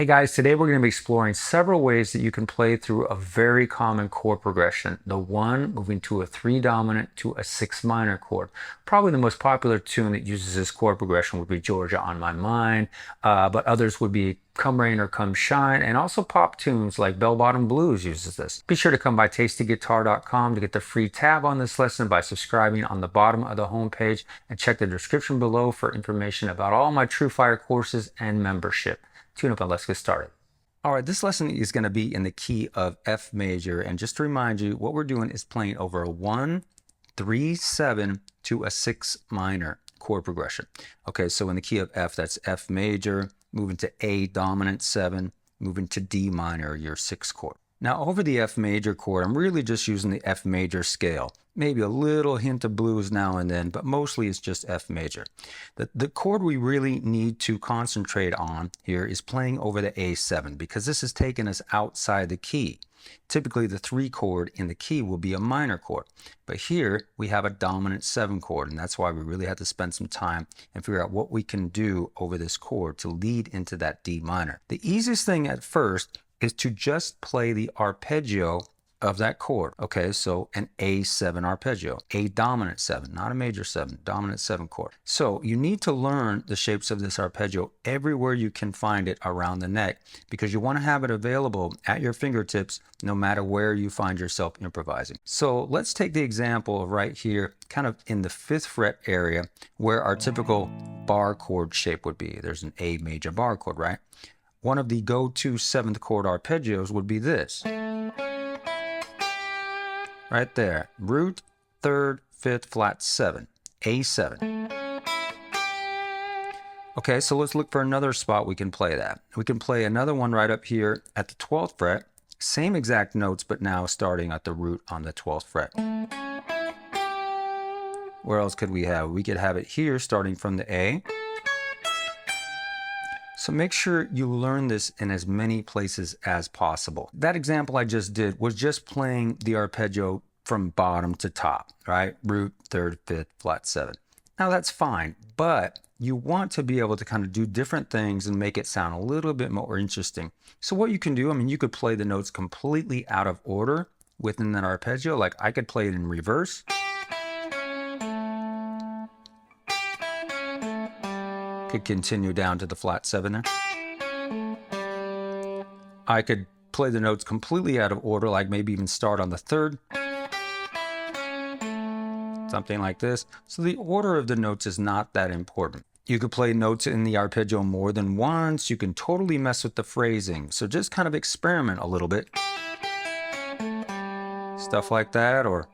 Hey guys, today we're going to be exploring several ways that you can play through a very common chord progression. The one moving to a 3 dominant to a 6 minor chord. Probably the most popular tune that uses this chord progression would be Georgia on My Mind, but others would be Come Rain or Come Shine, and also pop tunes like Bell Bottom Blues uses this. Be sure to come by TastyGuitar.com to get the free tab on this lesson by subscribing on the bottom of the homepage, and check the description below for information about all my TrueFire courses and membership. Tune up and let's get started. All right, this lesson is going to be in the key of F major, and just to remind you, what we're doing is playing over a 1, 3, 7 to a 6 minor chord progression. Okay, so in the key of F, that's F major, moving to A dominant 7, moving to D minor, your 6th chord. Now over the F major chord, I'm really just using the F major scale. Maybe a little hint of blues now and then, but mostly it's just F major. The chord we really need to concentrate on here is playing over the A7, because this is taking us outside the key. Typically the 3 chord in the key will be a minor chord, but here we have a dominant 7 chord, and that's why we really have to spend some time and figure out what we can do over this chord to lead into that D minor. The easiest thing at first is to just play the arpeggio of that chord. Okay, so an A7 arpeggio, A dominant 7, not a major 7, dominant 7 chord. So you need to learn the shapes of this arpeggio everywhere you can find it around the neck, because you want to have it available at your fingertips no matter where you find yourself improvising. So let's take the example right here, kind of in the 5th fret area, where our typical bar chord shape would be. There's an A major bar chord, right? One of the go-to 7th chord arpeggios would be this. Right there, root, 3rd, 5th, flat 7, A7. Okay, so let's look for another spot we can play that. We can play another one right up here at the 12th fret, same exact notes, but now starting at the root on the 12th fret. Where else could we have? We could have it here starting from the A. So make sure you learn this in as many places as possible. That example I just did was just playing the arpeggio from bottom to top, right? Root, 3rd, 5th, flat 7. Now that's fine, but you want to be able to kind of do different things and make it sound a little bit more interesting. So what you can do, I mean, you could play the notes completely out of order within that arpeggio. Like I could play it in reverse. Could continue down to the flat 7 there. I could play the notes completely out of order, like maybe even start on the 3rd. Something like this. So the order of the notes is not that important. You could play notes in the arpeggio more than once. You can totally mess with the phrasing. So just kind of experiment a little bit. Stuff like that, or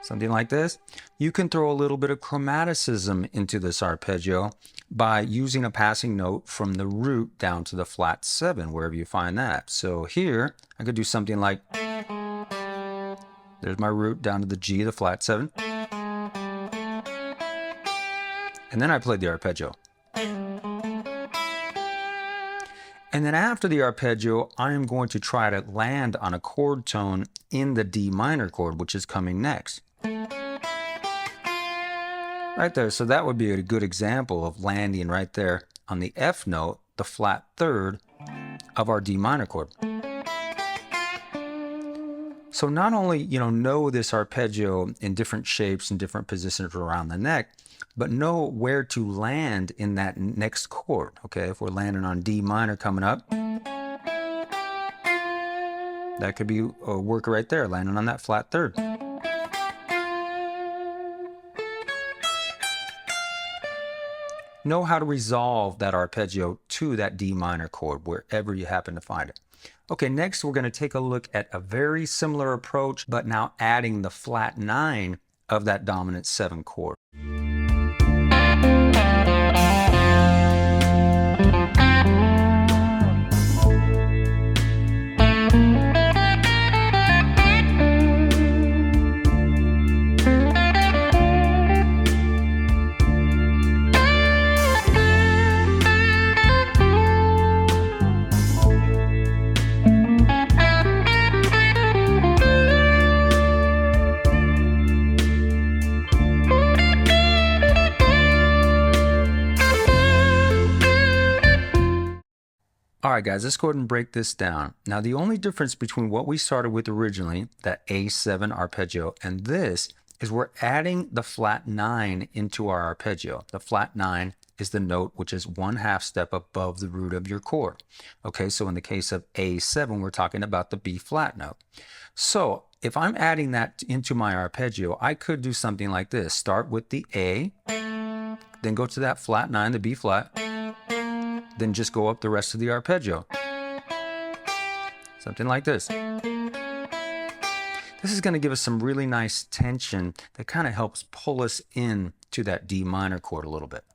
something like this. You can throw a little bit of chromaticism into this arpeggio by using a passing note from the root down to the flat 7, wherever you find that. So here, I could do something like, there's my root down to the G, the flat 7. And then I played the arpeggio. And then after the arpeggio, I am going to try to land on a chord tone in the D minor chord, which is coming next. Right there, so that would be a good example of landing right there on the F note, the flat 3rd of our D minor chord. So not only, know this arpeggio in different shapes and different positions around the neck, but know where to land in that next chord. Okay, if we're landing on D minor coming up, that could be a work right there, landing on that flat 3rd. Know how to resolve that arpeggio to that D minor chord wherever you happen to find it. Okay, next we're going to take a look at a very similar approach, but now adding the flat 9 of that dominant 7 chord. All right, guys, let's go ahead and break this down. Now, the only difference between what we started with originally, that A7 arpeggio, and this is we're adding the flat 9 into our arpeggio. The flat 9 is the note which is 1/2 step above the root of your chord. Okay, so in the case of A7, we're talking about the B flat note. So if I'm adding that into my arpeggio, I could do something like this. Start with the A, then go to that flat 9, the B flat, then just go up the rest of the arpeggio. Something like this. This is going to give us some really nice tension that kind of helps pull us in to that D minor chord a little bit.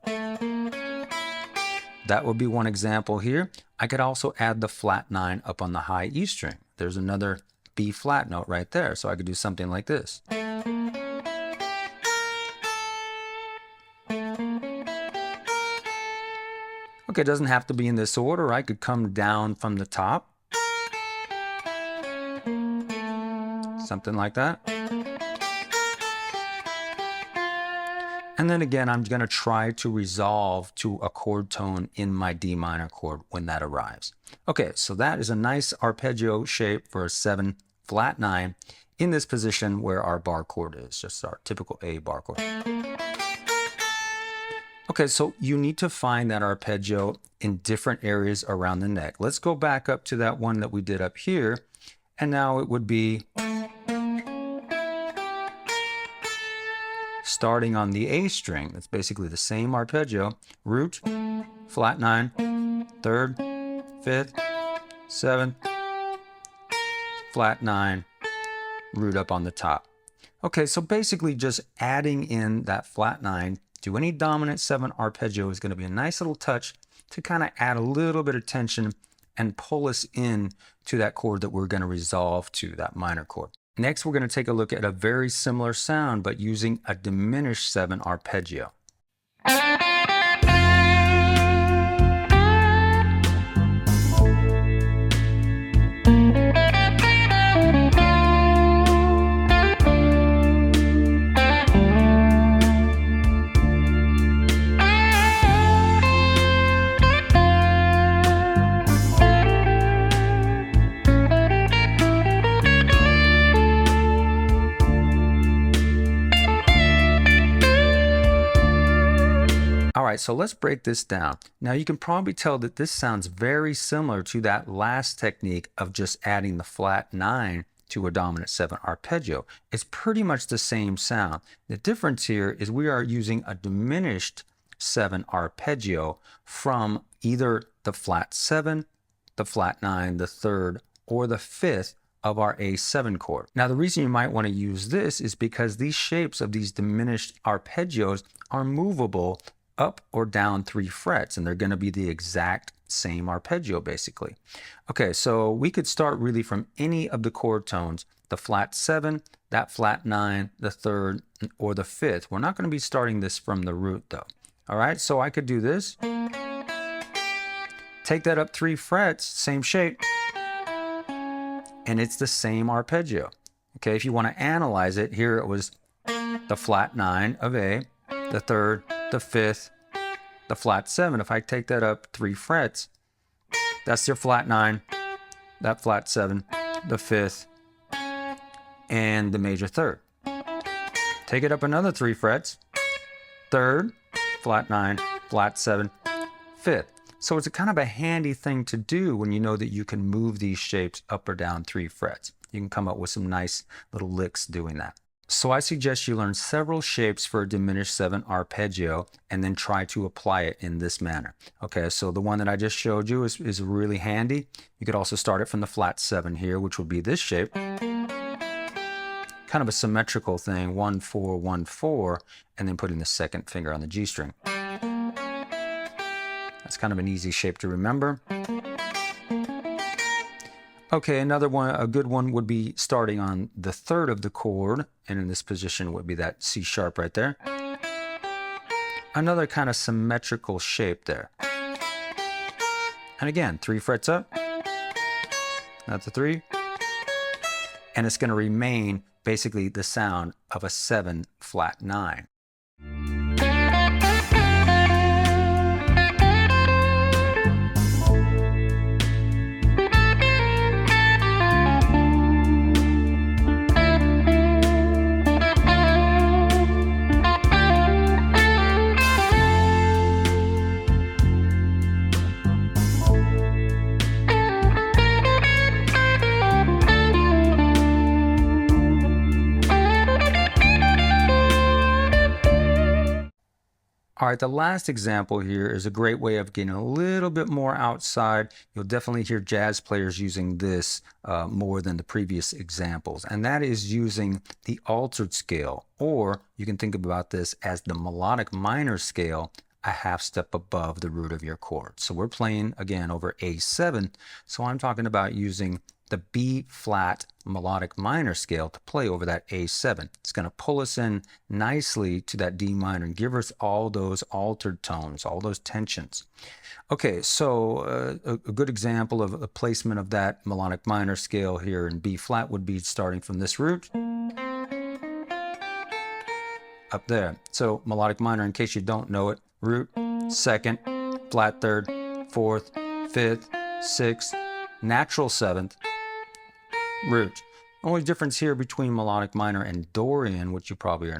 That would be one example here. I could also add the flat 9 up on the high E string. There's another B flat note right there, so I could do something like this. Okay, it doesn't have to be in this order. I could come down from the top. Something like that. And then again, I'm going to try to resolve to a chord tone in my D minor chord when that arrives. Okay, so that is a nice arpeggio shape for a 7 flat 9 in this position where our bar chord is, just our typical A bar chord. Okay, so you need to find that arpeggio in different areas around the neck. Let's go back up to that one that we did up here, and now it would be starting on the A string. That's basically the same arpeggio. Root, flat 9, 3rd, 5th, 7th, flat 9, root up on the top. Okay, so basically just adding in that flat 9 to any dominant 7 arpeggio is going to be a nice little touch to kind of add a little bit of tension and pull us in to that chord that we're going to resolve to, that minor chord. Next, we're going to take a look at a very similar sound, but using a diminished 7 arpeggio. All right, so let's break this down. Now you can probably tell that this sounds very similar to that last technique of just adding the flat 9 to a dominant 7 arpeggio. It's pretty much the same sound. The difference here is we are using a diminished 7 arpeggio from either the flat 7, the flat 9, the 3rd, or the 5th of our A7 chord. Now the reason you might want to use this is because these shapes of these diminished arpeggios are movable up or down 3 frets, and they're going to be the exact same arpeggio basically. Okay, so we could start really from any of the chord tones, the flat 7, that flat 9, the 3rd, or the 5th. We're not going to be starting this from the root though. All right, so I could do this. Take that up 3 frets, same shape, and it's the same arpeggio. Okay, if you want to analyze it, here it was the flat 9 of A, the 3rd, the 5th, the flat 7. If I take that up 3 frets, that's your flat 9, that flat 7, the 5th, and the major 3rd. Take it up another 3 frets, 3rd, flat 9, flat 7, 5th. So it's a kind of a handy thing to do when you know that you can move these shapes up or down 3 frets. You can come up with some nice little licks doing that. So I suggest you learn several shapes for a diminished 7 arpeggio and then try to apply it in this manner. Okay, so the one that I just showed you is really handy. You could also start it from the flat 7 here, which would be this shape. Kind of a symmetrical thing, 1, 4, 1, 4, and then putting the 2nd finger on the G string. That's kind of an easy shape to remember. Okay, another one, a good one would be starting on the 3rd of the chord, and in this position would be that C sharp right there. Another kind of symmetrical shape there. And again, 3 frets up, that's a 3, and it's going to remain basically the sound of a 7 flat 9. All right, the last example here is a great way of getting a little bit more outside. You'll definitely hear jazz players using this more than the previous examples, and that is using the altered scale, or you can think about this as the melodic minor scale a half step above the root of your chord. So we're playing again over A7, so I'm talking about using the B flat melodic minor scale to play over that A7. It's going to pull us in nicely to that D minor and give us all those altered tones, all those tensions. Okay, so a good example of a placement of that melodic minor scale here in B flat would be starting from this root up there. So melodic minor, in case you don't know it, root, second, flat third, fourth, fifth, sixth, natural seventh, root. Only difference here between melodic minor and Dorian, which you probably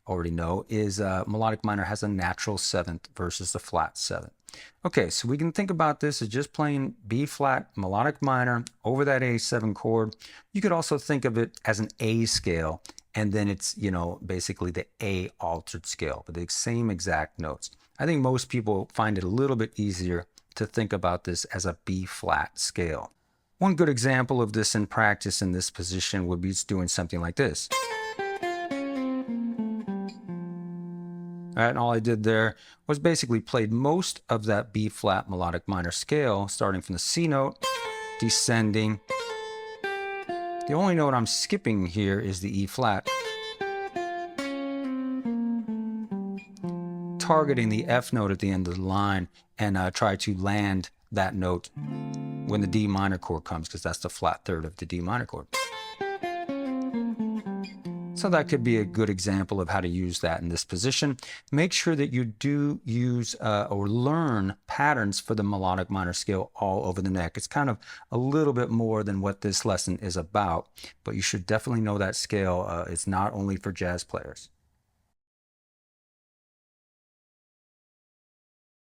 already know, is melodic minor has a natural seventh versus the flat seventh. Okay, so we can think about this as just playing B flat melodic minor over that A7 chord. You could also think of it as an A scale, and then it's, basically the A altered scale, but the same exact notes. I think most people find it a little bit easier to think about this as a B flat scale. One good example of this in practice in this position would be doing something like this. All right, and all I did there was basically played most of that B flat melodic minor scale, starting from the C note, descending. The only note I'm skipping here is the E flat, targeting the F note at the end of the line, and try to land that note when the D minor chord comes, because that's the flat third of the D minor chord. So that could be a good example of how to use that in this position. Make sure that you do use or learn patterns for the melodic minor scale all over the neck. It's kind of a little bit more than what this lesson is about, but you should definitely know that scale. It's not only for jazz players.